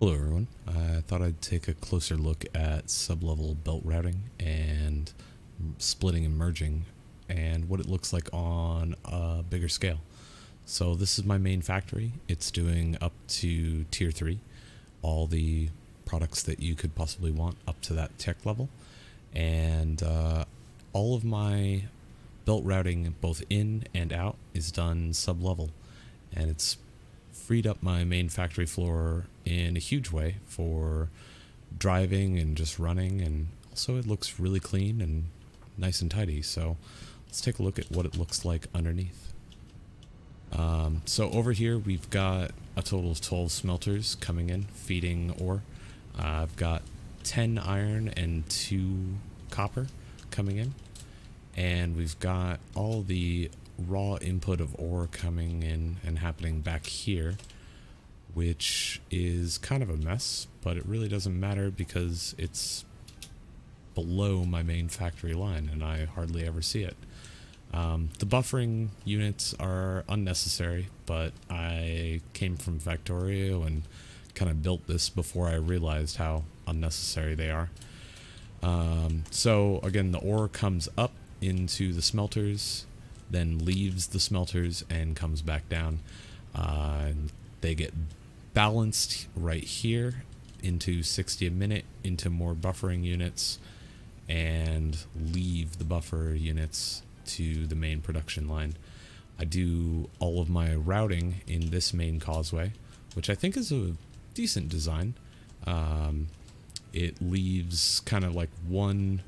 Hello everyone, I thought I'd take a closer look at sub-level belt routing and splitting and merging and what it looks like on a bigger scale. So this is my main factory. It's doing up to tier 3, all the products that you could possibly want up to that tech level. And all of my belt routing both in and out is done sub-level, and it's freed up my main factory floor in a huge way for driving and just running, and also it looks really clean and nice and tidy. So let's take a look at what it looks like underneath. So over here we've got a total of 12 smelters coming in, feeding ore. I've got 10 iron and 2 copper coming in, and we've got all the raw input of ore coming in and happening back here, which is kind of a mess, but it really doesn't matter because it's below my main factory line and I hardly ever see it. The buffering units are unnecessary, but I came from Factorio and kind of built this before I realized how unnecessary they are. So again, the ore comes up into the smelters, then leaves the smelters and comes back down. They get balanced right here into 60 a minute into more buffering units, and leave the buffer units to the main production line. I do all of my routing in this main causeway, which I think is a decent design. It leaves kind of like one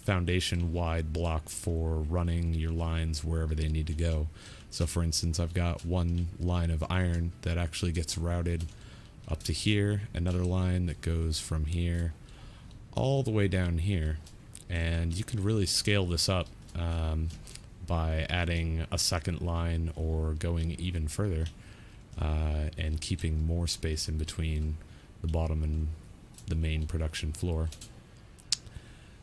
foundation wide block for running your lines wherever they need to go. So for instance, I've got one line of iron that actually gets routed up to here, another line that goes from here all the way down here, and you can really scale this up by adding a second line or going even further and keeping more space in between the bottom and the main production floor.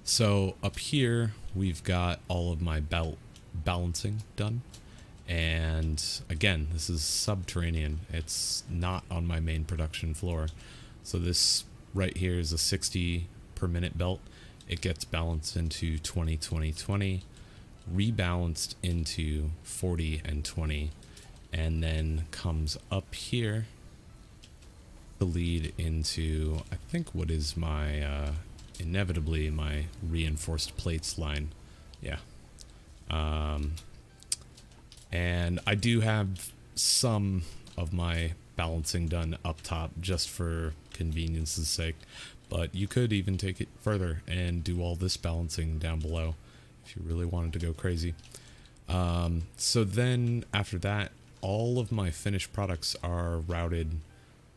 So up here we've got all of my belt balancing done, and again, this is subterranean. It's not on my main production floor. So this right here is a 60 per minute belt. It gets balanced into 20 20 20, rebalanced into 40 and 20, and then comes up here to lead into, I think, what is my inevitably my reinforced plates line. Yeah. And I do have some of my balancing done up top just for convenience's sake, but you could even take it further and do all this balancing down below if you really wanted to go crazy. So then after that, all of my finished products are routed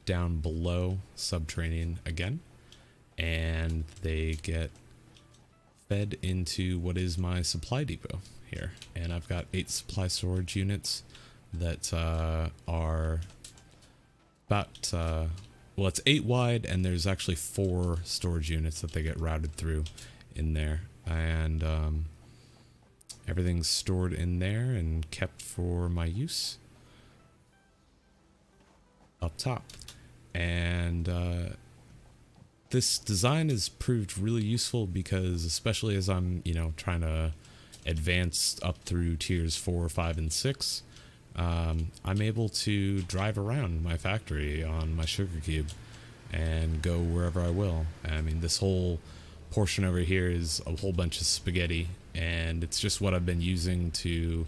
down below subterranean again, and they get fed into what is my supply depot here. And I've got 8 supply storage units that are about, well, it's 8 wide, and there's actually 4 storage units that they get routed through in there. And everything's stored in there and kept for my use up top. And this design has proved really useful because, especially as I'm, trying to advance up through tiers 4, 5, and 6, I'm able to drive around my factory on my sugar cube and go wherever I will. I mean, this whole portion over here is a whole bunch of spaghetti, and it's just what I've been using to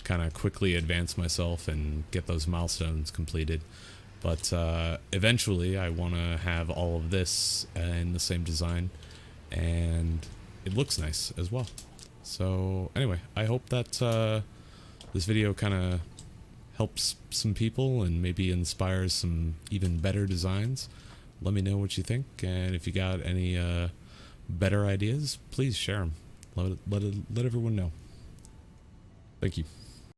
kind of quickly advance myself and get those milestones completed. But eventually I want to have all of this in the same design, and it looks nice as well. So anyway, I hope that this video kind of helps some people and maybe inspires some even better designs. Let me know what you think, and if you got any better ideas, please share them. Let everyone know. Thank you.